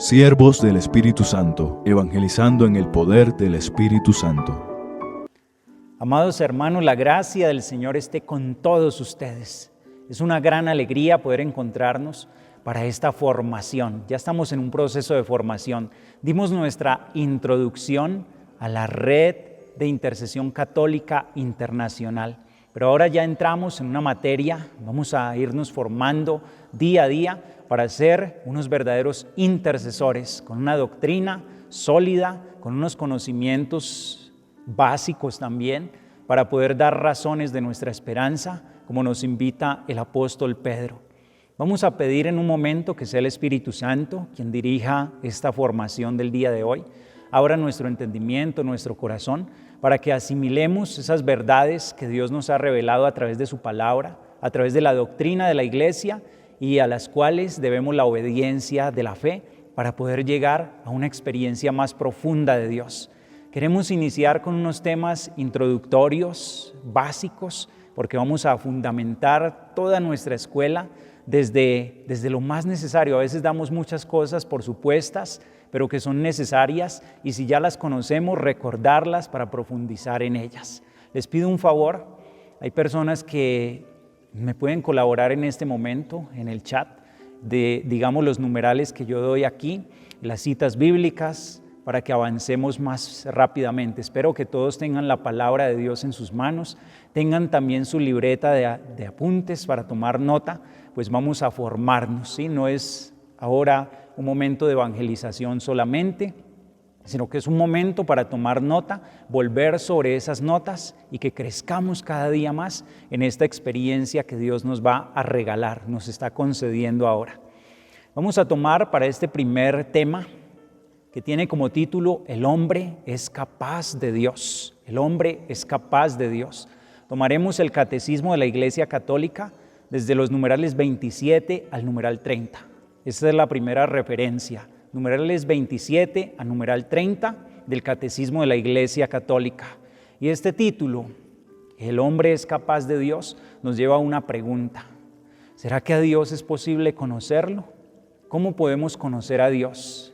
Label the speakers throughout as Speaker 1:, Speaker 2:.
Speaker 1: Siervos del Espíritu Santo, evangelizando en el poder del Espíritu Santo.
Speaker 2: Amados hermanos, la gracia del Señor esté con todos ustedes. Es una gran alegría poder encontrarnos para esta formación. Ya estamos en un proceso de formación. Dimos nuestra introducción a la red de intercesión católica internacional. Pero ahora ya entramos en una materia, vamos a irnos formando día a día para ser unos verdaderos intercesores, con una doctrina sólida, con unos conocimientos básicos también, para poder dar razones de nuestra esperanza, como nos invita el apóstol Pedro. Vamos a pedir en un momento que sea el Espíritu Santo quien dirija esta formación del día de hoy, abra nuestro entendimiento, nuestro corazón, para que asimilemos esas verdades que Dios nos ha revelado a través de su palabra, a través de la doctrina de la Iglesia y a las cuales debemos la obediencia de la fe para poder llegar a una experiencia más profunda de Dios. Queremos iniciar con unos temas introductorios, básicos, porque vamos a fundamentar toda nuestra escuela desde lo más necesario. A veces damos muchas cosas por supuestas, pero que son necesarias, y si ya las conocemos, recordarlas para profundizar en ellas. Les pido un favor, hay personas que me pueden colaborar en este momento en el chat de, digamos, los numerales que yo doy aquí, las citas bíblicas, para que avancemos más rápidamente. Espero que todos tengan la palabra de Dios en sus manos, tengan también su libreta de apuntes para tomar nota, pues vamos a formarnos, ¿sí? No es ahora un momento de evangelización solamente, sino que es un momento para tomar nota, volver sobre esas notas y que crezcamos cada día más en esta experiencia que Dios nos va a regalar, nos está concediendo ahora. Vamos a tomar para este primer tema, que tiene como título El hombre es capaz de Dios. El hombre es capaz de Dios. Tomaremos el Catecismo de la Iglesia Católica desde los numerales 27 al numeral 30. Esta es la primera referencia. Numerales 27 a numeral 30 del Catecismo de la Iglesia Católica. Y este título, El hombre es capaz de Dios, nos lleva a una pregunta. ¿Será que a Dios es posible conocerlo? ¿Cómo podemos conocer a Dios?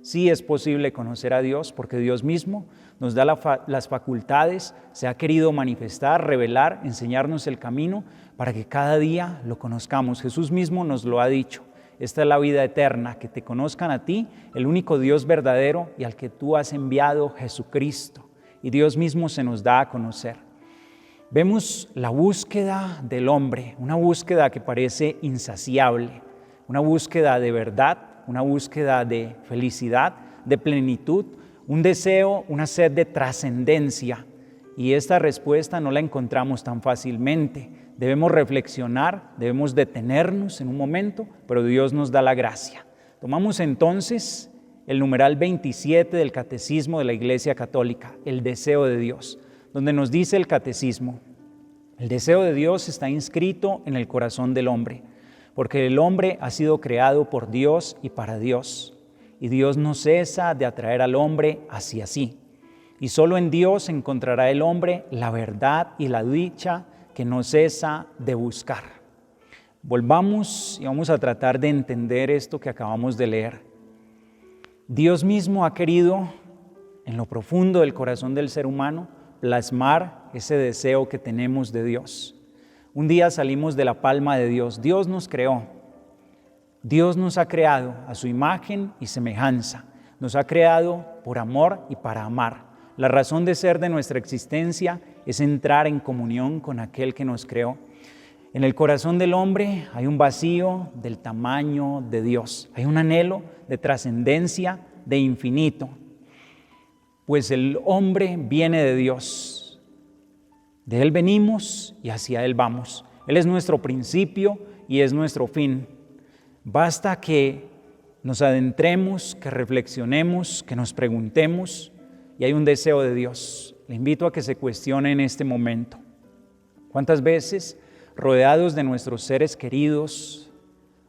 Speaker 2: Sí es posible conocer a Dios porque Dios mismo nos da las facultades, se ha querido manifestar, revelar, enseñarnos el camino para que cada día lo conozcamos. Jesús mismo nos lo ha dicho. Esta es la vida eterna, que te conozcan a ti, el único Dios verdadero y al que tú has enviado, Jesucristo. Y Dios mismo se nos da a conocer. Vemos la búsqueda del hombre, una búsqueda que parece insaciable, una búsqueda de verdad, una búsqueda de felicidad, de plenitud, un deseo, una sed de trascendencia. Y esta respuesta no la encontramos tan fácilmente. Debemos reflexionar, debemos detenernos en un momento, pero Dios nos da la gracia. Tomamos entonces el numeral 27 del Catecismo de la Iglesia Católica, el deseo de Dios, donde nos dice el Catecismo: el deseo de Dios está inscrito en el corazón del hombre, porque el hombre ha sido creado por Dios y para Dios, y Dios no cesa de atraer al hombre hacia sí. Y solo en Dios encontrará el hombre la verdad y la dicha que no cesa de buscar. Volvamos y vamos a tratar de entender esto que acabamos de leer. Dios mismo ha querido, en lo profundo del corazón del ser humano, plasmar ese deseo que tenemos de Dios. Un día salimos de la palma de Dios. Dios nos creó. Dios nos ha creado a su imagen y semejanza. Nos ha creado por amor y para amar. La razón de ser de nuestra existencia es entrar en comunión con aquel que nos creó. En el corazón del hombre hay un vacío del tamaño de Dios. Hay un anhelo de trascendencia, de infinito. Pues el hombre viene de Dios. De Él venimos y hacia Él vamos. Él es nuestro principio y es nuestro fin. Basta que nos adentremos, que reflexionemos, que nos preguntemos, y hay un deseo de Dios. Le invito a que se cuestione en este momento. ¿Cuántas veces, rodeados de nuestros seres queridos,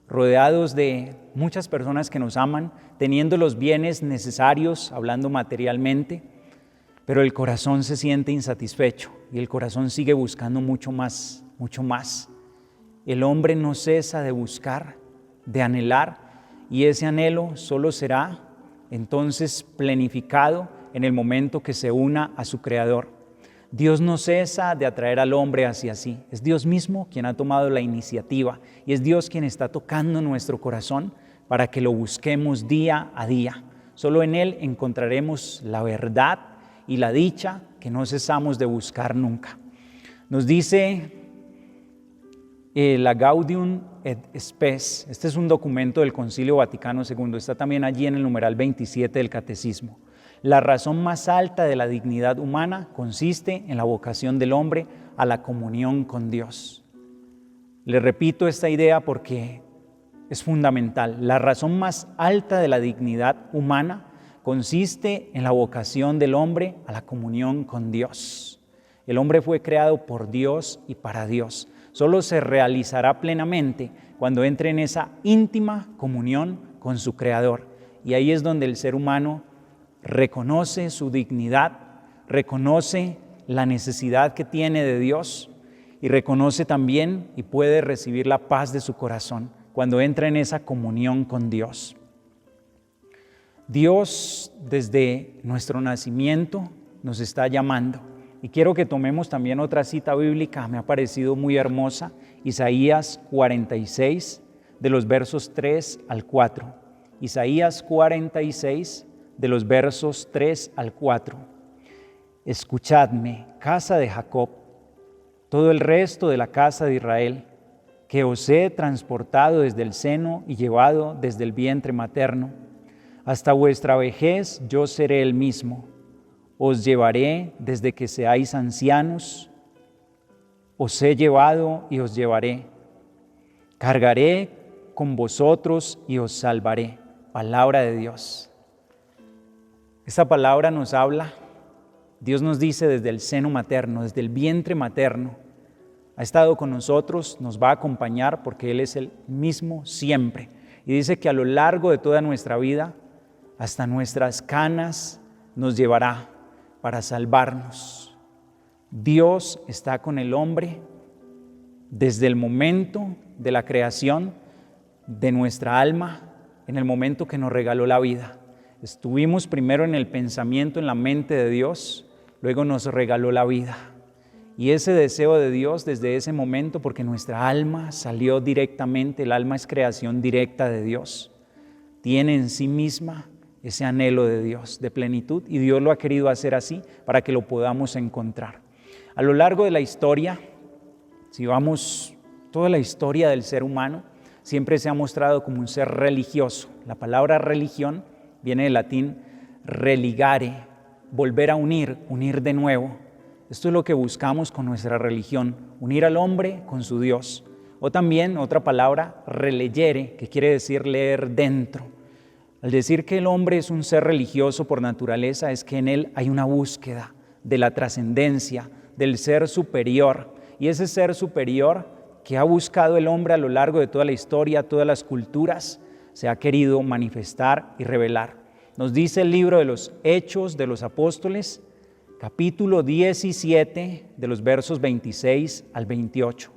Speaker 2: rodeados de muchas personas que nos aman, teniendo los bienes necesarios, hablando materialmente, pero el corazón se siente insatisfecho y el corazón sigue buscando mucho más, mucho más? El hombre no cesa de buscar, de anhelar, y ese anhelo solo será entonces planificado en el momento que se una a su Creador. Dios no cesa de atraer al hombre hacia sí. Es Dios mismo quien ha tomado la iniciativa y es Dios quien está tocando nuestro corazón para que lo busquemos día a día. Solo en Él encontraremos la verdad y la dicha que no cesamos de buscar nunca. Nos dice la Gaudium et Spes, este es un documento del Concilio Vaticano II, está también allí en el numeral 27 del Catecismo. La razón más alta de la dignidad humana consiste en la vocación del hombre a la comunión con Dios. Le repito esta idea porque es fundamental. La razón más alta de la dignidad humana consiste en la vocación del hombre a la comunión con Dios. El hombre fue creado por Dios y para Dios. Solo se realizará plenamente cuando entre en esa íntima comunión con su Creador. Y ahí es donde el ser humano reconoce su dignidad, reconoce la necesidad que tiene de Dios y reconoce también y puede recibir la paz de su corazón cuando entra en esa comunión con Dios. Dios desde nuestro nacimiento nos está llamando y quiero que tomemos también otra cita bíblica, me ha parecido muy hermosa, Isaías 46 de los versos 3 al 4. Isaías 46 de los versos 3 al 4. Escuchadme, casa de Jacob, todo el resto de la casa de Israel, que os he transportado desde el seno y llevado desde el vientre materno. Hasta vuestra vejez yo seré el mismo. Os llevaré desde que seáis ancianos. Os he llevado y os llevaré. Cargaré con vosotros y os salvaré. Palabra de Dios. Esta palabra nos habla, Dios nos dice desde el seno materno, desde el vientre materno, ha estado con nosotros, nos va a acompañar porque Él es el mismo siempre. Y dice que a lo largo de toda nuestra vida, hasta nuestras canas nos llevará para salvarnos. Dios está con el hombre desde el momento de la creación de nuestra alma, en el momento que nos regaló la vida. Estuvimos primero en el pensamiento, en la mente de Dios, luego nos regaló la vida. Y ese deseo de Dios desde ese momento, porque nuestra alma salió directamente, el alma es creación directa de Dios, tiene en sí misma ese anhelo de Dios, de plenitud, y Dios lo ha querido hacer así para que lo podamos encontrar. A lo largo de la historia, si vamos toda la historia del ser humano, siempre se ha mostrado como un ser religioso. La palabra religión viene del latín religare, volver a unir, unir de nuevo. Esto es lo que buscamos con nuestra religión, unir al hombre con su Dios. O también otra palabra, relegere, que quiere decir leer dentro. Al decir que el hombre es un ser religioso por naturaleza, es que en él hay una búsqueda de la trascendencia, del ser superior. Y ese ser superior que ha buscado el hombre a lo largo de toda la historia, todas las culturas, se ha querido manifestar y revelar. Nos dice el libro de los Hechos de los Apóstoles, capítulo 17, de los versos 26 al 28.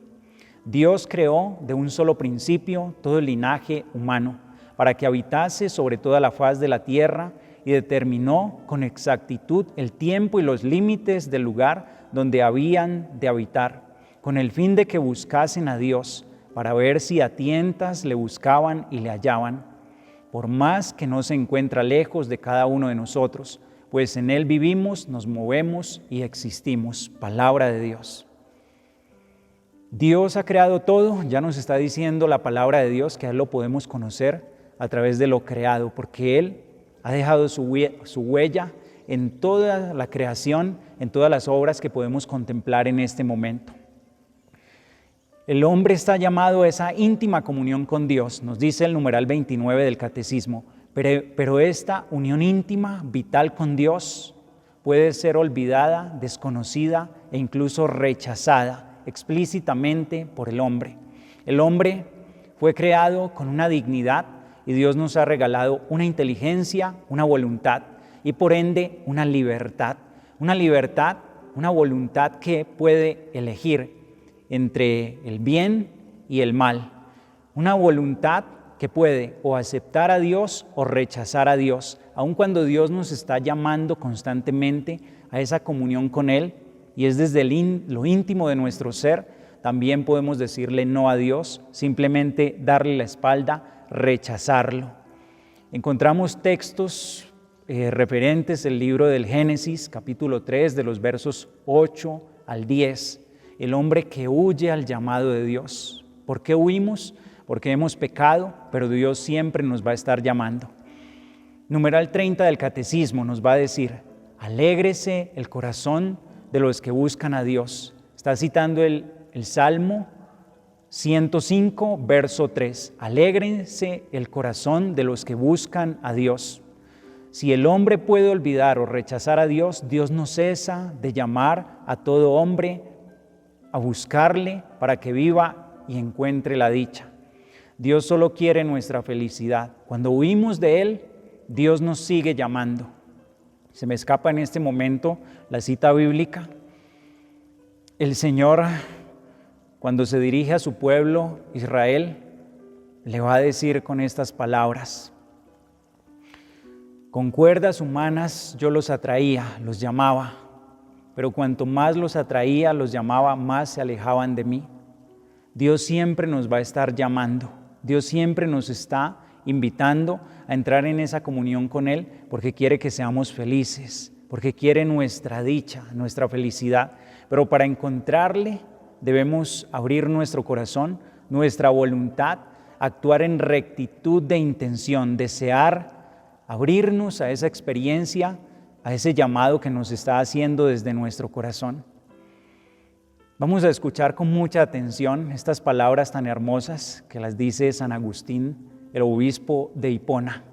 Speaker 2: Dios creó de un solo principio todo el linaje humano, para que habitase sobre toda la faz de la tierra, y determinó con exactitud el tiempo y los límites del lugar donde habían de habitar, con el fin de que buscasen a Dios, para ver si a tientas le buscaban y le hallaban, por más que no se encuentra lejos de cada uno de nosotros, pues en Él vivimos, nos movemos y existimos. Palabra de Dios. Dios ha creado todo, ya nos está diciendo la palabra de Dios que a Él lo podemos conocer a través de lo creado, porque Él ha dejado su huella en toda la creación, en todas las obras que podemos contemplar en este momento. El hombre está llamado a esa íntima comunión con Dios, nos dice el numeral 29 del Catecismo, pero esta unión íntima, vital con Dios, puede ser olvidada, desconocida e incluso rechazada explícitamente por el hombre. El hombre fue creado con una dignidad y Dios nos ha regalado una inteligencia, una voluntad y por ende una libertad, una voluntad que puede elegir entre el bien y el mal, una voluntad que puede o aceptar a Dios o rechazar a Dios, aun cuando Dios nos está llamando constantemente a esa comunión con Él, y es desde lo íntimo de nuestro ser, también podemos decirle no a Dios, simplemente darle la espalda, rechazarlo. Encontramos textos referentes al libro del Génesis, capítulo 3, de los versos 8 al 10, el hombre que huye al llamado de Dios. ¿Por qué huimos? Porque hemos pecado, pero Dios siempre nos va a estar llamando. Numeral 30 del Catecismo nos va a decir: alégrese el corazón de los que buscan a Dios. Está citando el Salmo 105, verso 3. Alégrense el corazón de los que buscan a Dios. Si el hombre puede olvidar o rechazar a Dios, Dios no cesa de llamar a todo hombre a buscarle para que viva y encuentre la dicha. Dios solo quiere nuestra felicidad. Cuando huimos de Él, Dios nos sigue llamando. Se me escapa en este momento la cita bíblica. El Señor, cuando se dirige a su pueblo, Israel, le va a decir con estas palabras: con cuerdas humanas yo los atraía, los llamaba, pero cuanto más los atraía, los llamaba, más se alejaban de mí. Dios siempre nos va a estar llamando. Dios siempre nos está invitando a entrar en esa comunión con Él porque quiere que seamos felices, porque quiere nuestra dicha, nuestra felicidad. Pero para encontrarle debemos abrir nuestro corazón, nuestra voluntad, actuar en rectitud de intención, desear abrirnos a esa experiencia, a ese llamado que nos está haciendo desde nuestro corazón. Vamos a escuchar con mucha atención estas palabras tan hermosas que las dice San Agustín, el obispo de Hipona.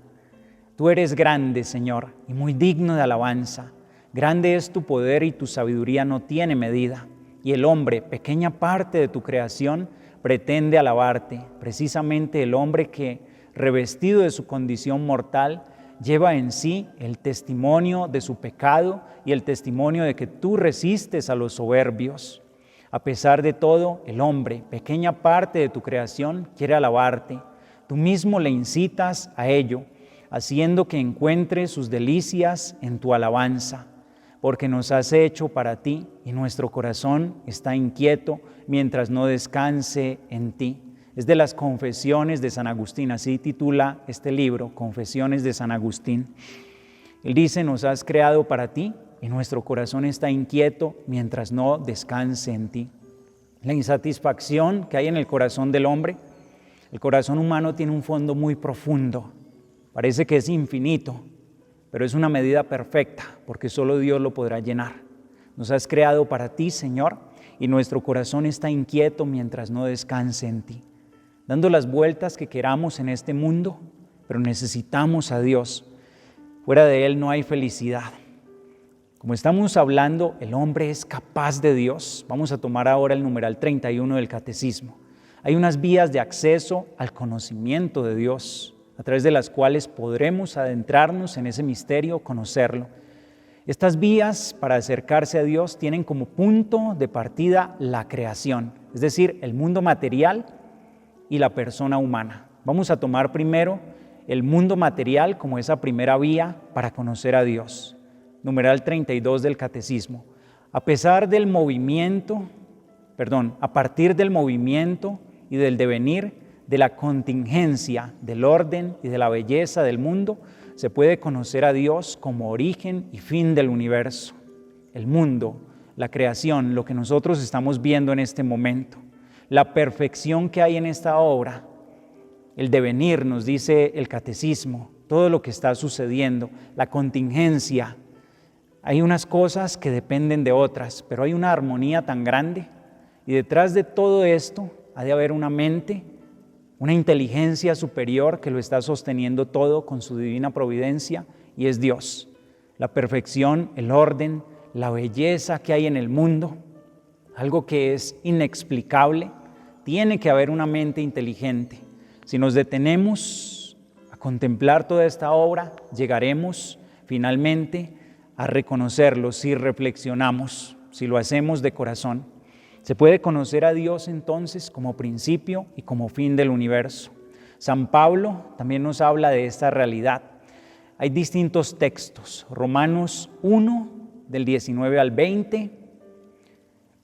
Speaker 2: Tú eres grande, Señor, y muy digno de alabanza. Grande es tu poder y tu sabiduría no tiene medida. Y el hombre, pequeña parte de tu creación, pretende alabarte. Precisamente el hombre que, revestido de su condición mortal, lleva en sí el testimonio de su pecado y el testimonio de que tú resistes a los soberbios. A pesar de todo, el hombre, pequeña parte de tu creación, quiere alabarte. Tú mismo le incitas a ello, haciendo que encuentre sus delicias en tu alabanza, porque nos has hecho para ti y nuestro corazón está inquieto mientras no descanse en ti. Es de las Confesiones de San Agustín, así titula este libro, Confesiones de San Agustín. Él dice: nos has creado para ti y nuestro corazón está inquieto mientras no descanse en ti. La insatisfacción que hay en el corazón del hombre, el corazón humano tiene un fondo muy profundo, parece que es infinito, pero es una medida perfecta, porque solo Dios lo podrá llenar. Nos has creado para ti, Señor, y nuestro corazón está inquieto mientras no descanse en ti, dando las vueltas que queramos en este mundo, pero necesitamos a Dios. Fuera de Él no hay felicidad. Como estamos hablando, el hombre es capaz de Dios. Vamos a tomar ahora el numeral 31 del Catecismo. Hay unas vías de acceso al conocimiento de Dios, a través de las cuales podremos adentrarnos en ese misterio, conocerlo. Estas vías para acercarse a Dios tienen como punto de partida la creación, es decir, el mundo material y la persona humana. Vamos a tomar primero el mundo material como esa primera vía para conocer a Dios. Numeral 32 del Catecismo. A partir del movimiento y del devenir, de la contingencia, del orden y de la belleza del mundo, se puede conocer a Dios como origen y fin del universo. El mundo, la creación, lo que nosotros estamos viendo en este momento, la perfección que hay en esta obra, el devenir, nos dice el Catecismo, todo lo que está sucediendo, la contingencia. Hay unas cosas que dependen de otras, pero hay una armonía tan grande y detrás de todo esto ha de haber una mente, una inteligencia superior que lo está sosteniendo todo con su divina providencia y es Dios. La perfección, el orden, la belleza que hay en el mundo, algo que es inexplicable, tiene que haber una mente inteligente. Si nos detenemos a contemplar toda esta obra, llegaremos finalmente a reconocerlo si reflexionamos, si lo hacemos de corazón. Se puede conocer a Dios entonces como principio y como fin del universo. San Pablo también nos habla de esta realidad. Hay distintos textos, Romanos 1, del 19 al 20,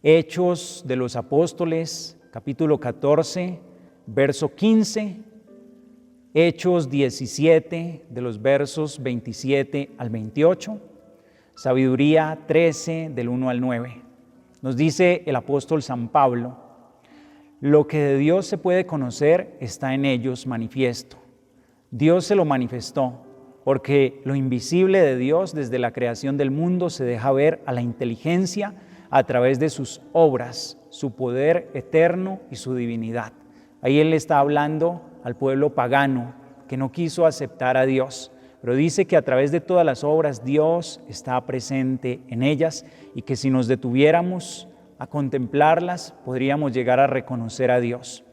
Speaker 2: Hechos de los Apóstoles, capítulo 14, verso 15, Hechos 17, de los versos 27 al 28, Sabiduría 13, del 1 al 9. Nos dice el apóstol San Pablo: lo que de Dios se puede conocer está en ellos manifiesto. Dios se lo manifestó, porque lo invisible de Dios desde la creación del mundo se deja ver a la inteligencia a través de sus obras, su poder eterno y su divinidad. Ahí él está hablando al pueblo pagano que no quiso aceptar a Dios, pero dice que a través de todas las obras Dios está presente en ellas y que si nos detuviéramos a contemplarlas podríamos llegar a reconocer a Dios.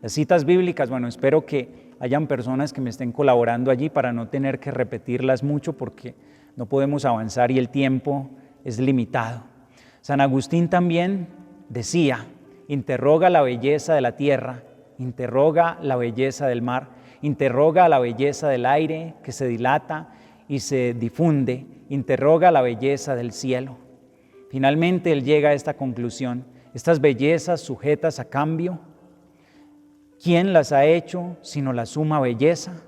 Speaker 2: Las citas bíblicas, bueno, espero que hayan personas que me estén colaborando allí para no tener que repetirlas mucho porque no podemos avanzar y el tiempo es limitado. San Agustín también decía: interroga la belleza de la tierra, interroga la belleza del mar, interroga la belleza del aire que se dilata y se difunde, interroga la belleza del cielo. Finalmente él llega a esta conclusión: estas bellezas sujetas a cambio, ¿quién las ha hecho sino la suma belleza?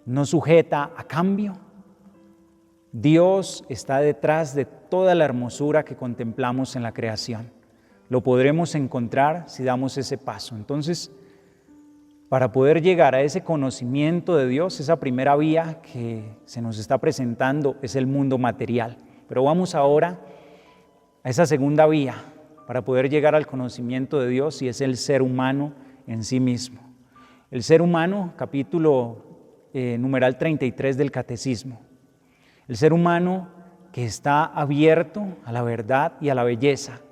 Speaker 2: ¿No sujeta a cambio? Dios está detrás de toda la hermosura que contemplamos en la creación. Lo podremos encontrar si damos ese paso. Entonces, para poder llegar a ese conocimiento de Dios, esa primera vía que se nos está presentando es el mundo material. Pero vamos ahora a esa segunda vía para poder llegar al conocimiento de Dios, y es el ser humano en sí mismo. El ser humano, capítulo numeral 33 del Catecismo. El ser humano que está abierto a la verdad y a la belleza,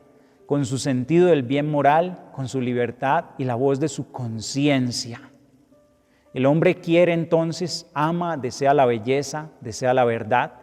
Speaker 2: con su sentido del bien moral, con su libertad y la voz de su conciencia. El hombre quiere entonces, ama, desea la belleza, desea la verdad.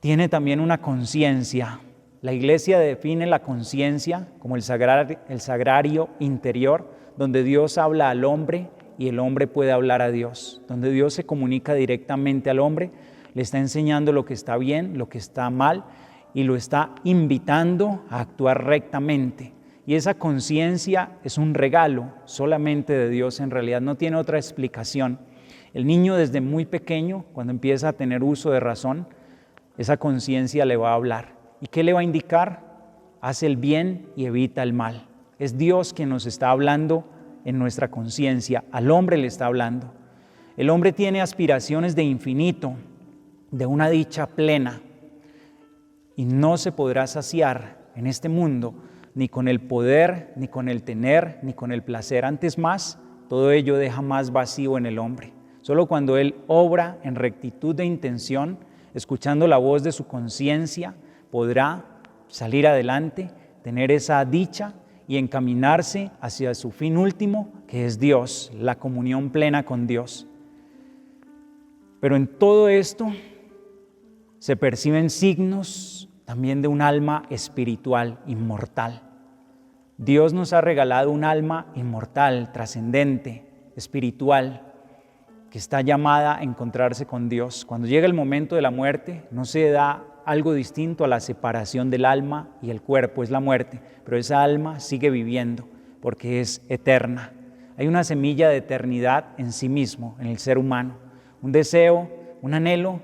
Speaker 2: Tiene también una conciencia. La Iglesia define la conciencia como el sagrario interior, donde Dios habla al hombre y el hombre puede hablar a Dios, donde Dios se comunica directamente al hombre, le está enseñando lo que está bien, lo que está mal, y lo está invitando a actuar rectamente. Y esa conciencia es un regalo solamente de Dios, en realidad no tiene otra explicación. El niño desde muy pequeño, cuando empieza a tener uso de razón, esa conciencia le va a hablar. ¿Y qué le va a indicar? Hace el bien y evita el mal. Es Dios quien nos está hablando en nuestra conciencia, al hombre le está hablando. El hombre tiene aspiraciones de infinito, de una dicha plena, y no se podrá saciar en este mundo ni con el poder, ni con el tener, ni con el placer. Antes más, todo ello deja más vacío en el hombre. Solo cuando él obra en rectitud de intención, escuchando la voz de su conciencia, podrá salir adelante, tener esa dicha y encaminarse hacia su fin último, que es Dios, la comunión plena con Dios. Pero en todo esto se perciben signos también de un alma espiritual, inmortal. Dios nos ha regalado un alma inmortal, trascendente, espiritual, que está llamada a encontrarse con Dios. Cuando llega el momento de la muerte, no se da algo distinto a la separación del alma y el cuerpo, es la muerte, pero esa alma sigue viviendo porque es eterna. Hay una semilla de eternidad en sí mismo, en el ser humano, un deseo, un anhelo,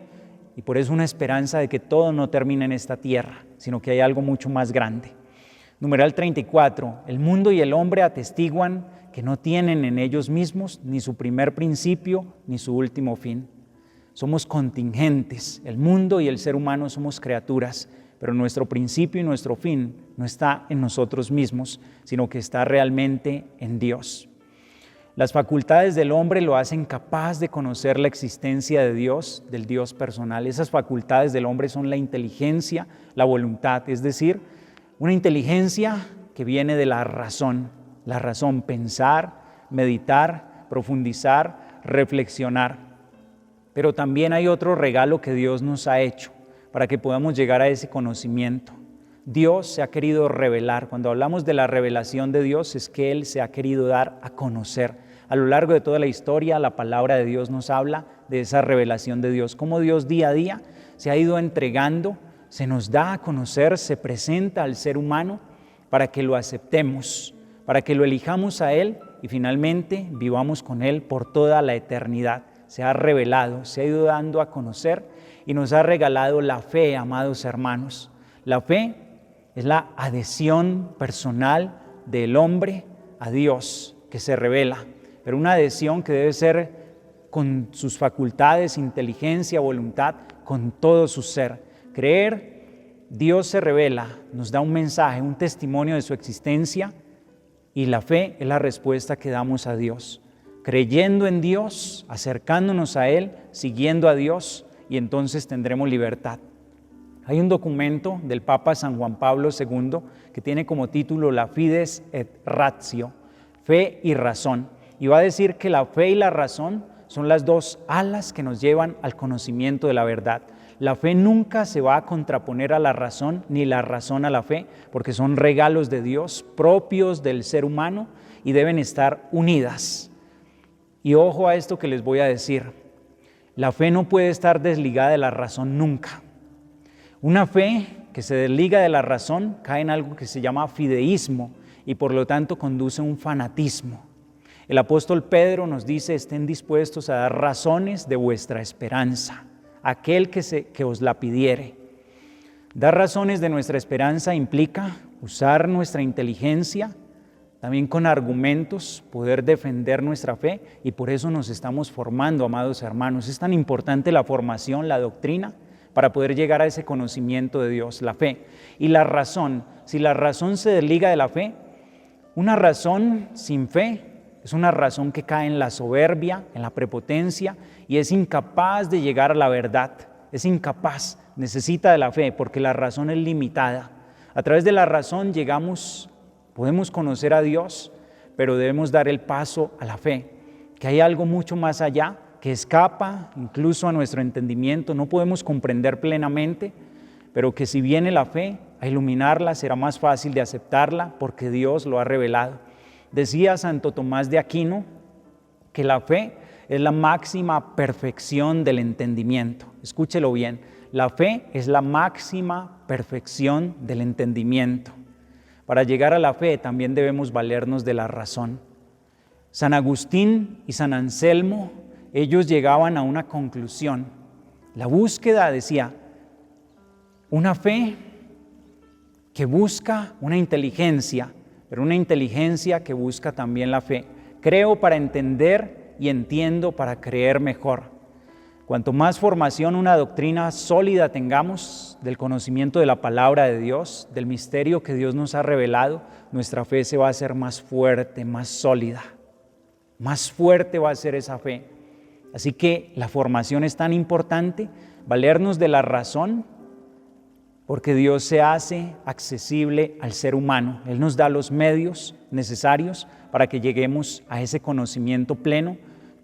Speaker 2: y por eso una esperanza de que todo no termine en esta tierra, sino que hay algo mucho más grande. Numeral 34, el mundo y el hombre atestiguan que no tienen en ellos mismos ni su primer principio ni su último fin. Somos contingentes, el mundo y el ser humano somos criaturas, pero nuestro principio y nuestro fin no está en nosotros mismos, sino que está realmente en Dios. Las facultades del hombre lo hacen capaz de conocer la existencia de Dios, del Dios personal. Esas facultades del hombre son la inteligencia, la voluntad, es decir, una inteligencia que viene de la razón, pensar, meditar, profundizar, reflexionar. Pero también hay otro regalo que Dios nos ha hecho para que podamos llegar a ese conocimiento. Dios se ha querido revelar. Cuando hablamos de la revelación de Dios es que Él se ha querido dar a conocer A lo largo de toda la historia, la palabra de Dios nos habla de esa revelación de Dios, cómo Dios día a día se ha ido entregando, se nos da a conocer, se presenta al ser humano para que lo aceptemos, para que lo elijamos a Él y finalmente vivamos con Él por toda la eternidad. Se ha revelado, se ha ido dando a conocer y nos ha regalado la fe, amados hermanos. La fe es la adhesión personal del hombre a Dios que se revela, pero una adhesión que debe ser con sus facultades, inteligencia, voluntad, con todo su ser. Creer, Dios se revela, nos da un mensaje, un testimonio de su existencia y la fe es la respuesta que damos a Dios. Creyendo en Dios, acercándonos a Él, siguiendo a Dios y entonces tendremos libertad. Hay un documento del Papa San Juan Pablo II que tiene como título La Fides et Ratio, fe y razón. Y va a decir que la fe y la razón son las dos alas que nos llevan al conocimiento de la verdad. La fe nunca se va a contraponer a la razón, ni la razón a la fe, porque son regalos de Dios propios del ser humano y deben estar unidas. Y ojo a esto que les voy a decir. La fe no puede estar desligada de la razón nunca. Una fe que se desliga de la razón cae en algo que se llama fideísmo y por lo tanto conduce a un fanatismo. El apóstol Pedro nos dice: estén dispuestos a dar razones de vuestra esperanza a aquel que os la pidiere. Dar razones de nuestra esperanza implica usar nuestra inteligencia, también con argumentos, poder defender nuestra fe, y por eso nos estamos formando, amados hermanos. Es tan importante la formación, la doctrina, para poder llegar a ese conocimiento de Dios, la fe. Y la razón, si la razón se desliga de la fe, una razón sin fe es una razón que cae en la soberbia, en la prepotencia y es incapaz de llegar a la verdad. Es incapaz, necesita de la fe porque la razón es limitada. A través de la razón podemos conocer a Dios, pero debemos dar el paso a la fe, que hay algo mucho más allá que escapa incluso a nuestro entendimiento. No podemos comprender plenamente, pero que si viene la fe a iluminarla será más fácil de aceptarla porque Dios lo ha revelado. Decía Santo Tomás de Aquino que la fe es la máxima perfección del entendimiento. Escúchelo bien, la fe es la máxima perfección del entendimiento. Para llegar a la fe también debemos valernos de la razón. San Agustín y San Anselmo, ellos llegaban a una conclusión. La búsqueda, decía, una fe que busca una inteligencia, pero una inteligencia que busca también la fe. Creo para entender y entiendo para creer mejor. Cuanto más formación, una doctrina sólida tengamos del conocimiento de la palabra de Dios, del misterio que Dios nos ha revelado, nuestra fe se va a hacer más fuerte, más sólida. Más fuerte va a ser esa fe. Así que la formación es tan importante, valernos de la razón, porque Dios se hace accesible al ser humano. Él nos da los medios necesarios para que lleguemos a ese conocimiento pleno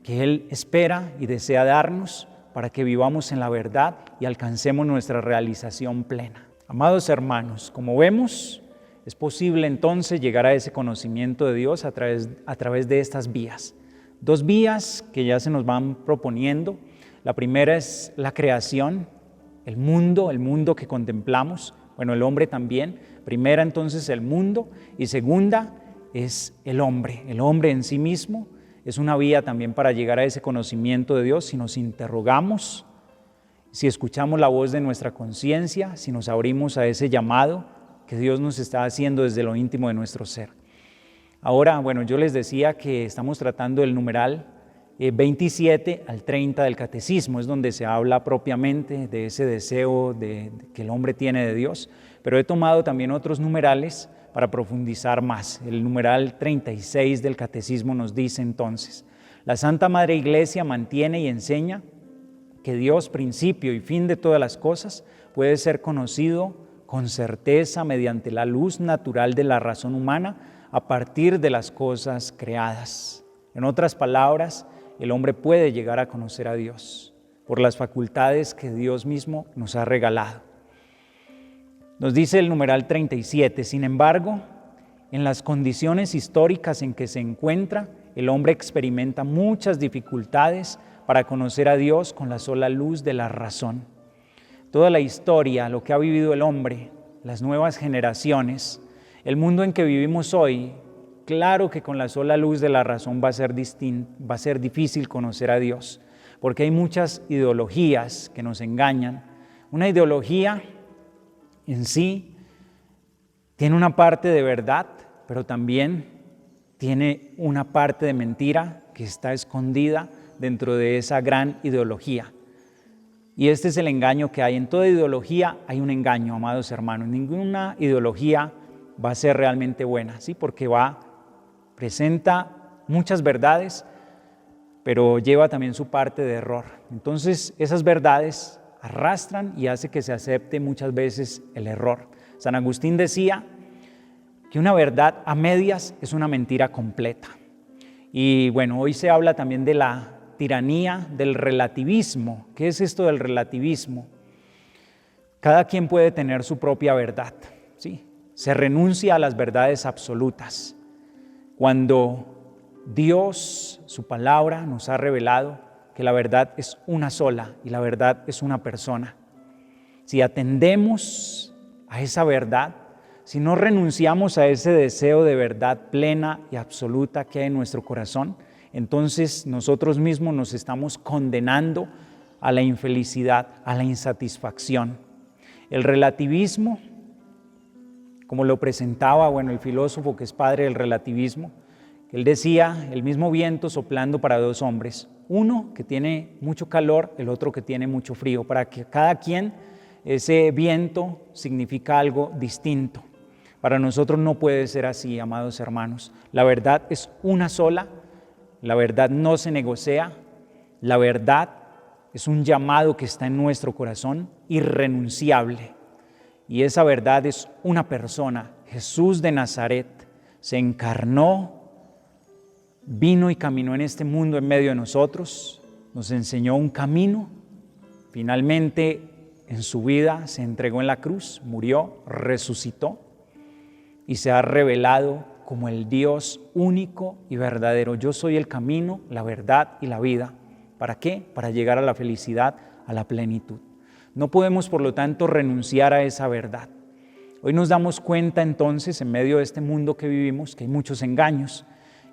Speaker 2: que Él espera y desea darnos para que vivamos en la verdad y alcancemos nuestra realización plena. Amados hermanos, como vemos, es posible entonces llegar a ese conocimiento de Dios a través de estas vías. Dos vías que ya se nos van proponiendo. La primera es la creación, el mundo que contemplamos, bueno, el hombre también. Primera entonces el mundo y segunda es el hombre en sí mismo. Es una vía también para llegar a ese conocimiento de Dios si nos interrogamos, si escuchamos la voz de nuestra conciencia, si nos abrimos a ese llamado que Dios nos está haciendo desde lo íntimo de nuestro ser. Ahora, bueno, yo les decía que estamos tratando el numeral 27 al 30 del Catecismo, es donde se habla propiamente de ese deseo que el hombre tiene de Dios, pero he tomado también otros numerales para profundizar más. El numeral 36 del Catecismo nos dice entonces: la Santa Madre Iglesia mantiene y enseña que Dios, principio y fin de todas las cosas, puede ser conocido con certeza mediante la luz natural de la razón humana a partir de las cosas creadas. En otras palabras, el hombre puede llegar a conocer a Dios por las facultades que Dios mismo nos ha regalado. Nos dice el numeral 37, sin embargo, en las condiciones históricas en que se encuentra, el hombre experimenta muchas dificultades para conocer a Dios con la sola luz de la razón. Toda la historia, lo que ha vivido el hombre, las nuevas generaciones, el mundo en que vivimos hoy, claro que con la sola luz de la razón va a ser difícil conocer a Dios, porque hay muchas ideologías que nos engañan. Una ideología en sí tiene una parte de verdad, pero también tiene una parte de mentira que está escondida dentro de esa gran ideología. Y este es el engaño que hay. En toda ideología hay un engaño, amados hermanos. Ninguna ideología va a ser realmente buena, ¿sí? Porque presenta muchas verdades, pero lleva también su parte de error. Entonces, esas verdades arrastran y hace que se acepte muchas veces el error. San Agustín decía que una verdad a medias es una mentira completa. Y bueno, hoy se habla también de la tiranía del relativismo. ¿Qué es esto del relativismo? Cada quien puede tener su propia verdad, ¿sí? Se renuncia a las verdades absolutas. Cuando Dios, su palabra, nos ha revelado que la verdad es una sola y la verdad es una persona. Si atendemos a esa verdad, si no renunciamos a ese deseo de verdad plena y absoluta que hay en nuestro corazón, entonces nosotros mismos nos estamos condenando a la infelicidad, a la insatisfacción. El relativismo, como lo presentaba, el filósofo que es padre del relativismo, él decía, el mismo viento soplando para dos hombres, uno que tiene mucho calor, el otro que tiene mucho frío, para que cada quien ese viento significa algo distinto. Para nosotros no puede ser así, amados hermanos. La verdad es una sola, la verdad no se negocia, la verdad es un llamado que está en nuestro corazón, irrenunciable. Y esa verdad es una persona, Jesús de Nazaret, se encarnó, vino y caminó en este mundo en medio de nosotros, nos enseñó un camino, finalmente en su vida se entregó en la cruz, murió, resucitó y se ha revelado como el Dios único y verdadero. Yo soy el camino, la verdad y la vida. ¿Para qué? Para llegar a la felicidad, a la plenitud. No podemos, por lo tanto, renunciar a esa verdad. Hoy nos damos cuenta entonces, en medio de este mundo que vivimos, que hay muchos engaños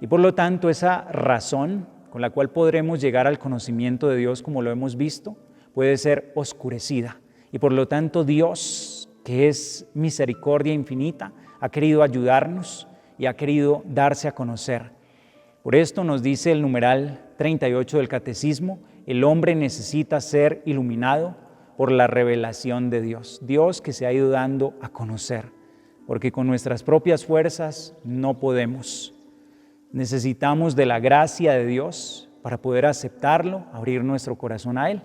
Speaker 2: y por lo tanto esa razón con la cual podremos llegar al conocimiento de Dios, como lo hemos visto, puede ser oscurecida. Y por lo tanto Dios, que es misericordia infinita, ha querido ayudarnos y ha querido darse a conocer. Por esto nos dice el numeral 38 del Catecismo, el hombre necesita ser iluminado por la revelación de Dios. Dios que se ha ido dando a conocer, porque con nuestras propias fuerzas no podemos. Necesitamos de la gracia de Dios para poder aceptarlo, abrir nuestro corazón a Él.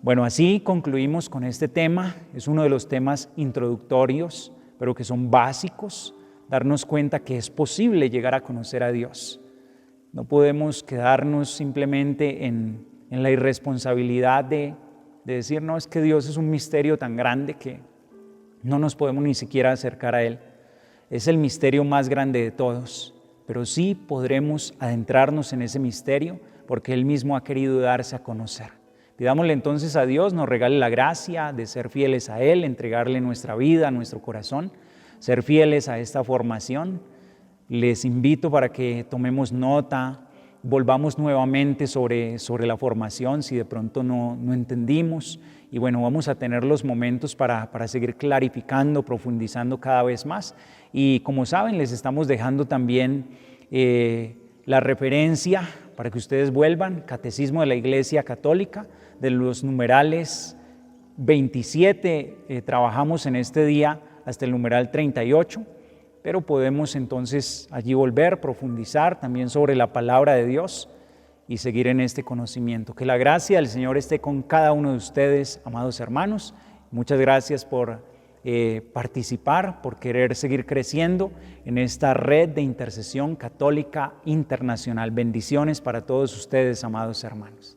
Speaker 2: Bueno, así concluimos con este tema. Es uno de los temas introductorios, pero que son básicos, darnos cuenta que es posible llegar a conocer a Dios. No podemos quedarnos simplemente en la irresponsabilidad de decir, no, es que Dios es un misterio tan grande que no nos podemos ni siquiera acercar a Él. Es el misterio más grande de todos, pero sí podremos adentrarnos en ese misterio porque Él mismo ha querido darse a conocer. Pidámosle entonces a Dios, nos regale la gracia de ser fieles a Él, entregarle nuestra vida, nuestro corazón, ser fieles a esta formación. Les invito para que tomemos nota, volvamos nuevamente sobre la formación si de pronto no entendimos. Y bueno, vamos a tener los momentos para seguir clarificando, profundizando cada vez más. Y como saben, les estamos dejando también la referencia para que ustedes vuelvan, Catecismo de la Iglesia Católica, de los numerales 27, trabajamos en este día hasta el numeral 38, pero podemos entonces allí volver, profundizar también sobre la palabra de Dios y seguir en este conocimiento. Que la gracia del Señor esté con cada uno de ustedes, amados hermanos. Muchas gracias por participar, por querer seguir creciendo en esta red de intercesión católica internacional. Bendiciones para todos ustedes, amados hermanos.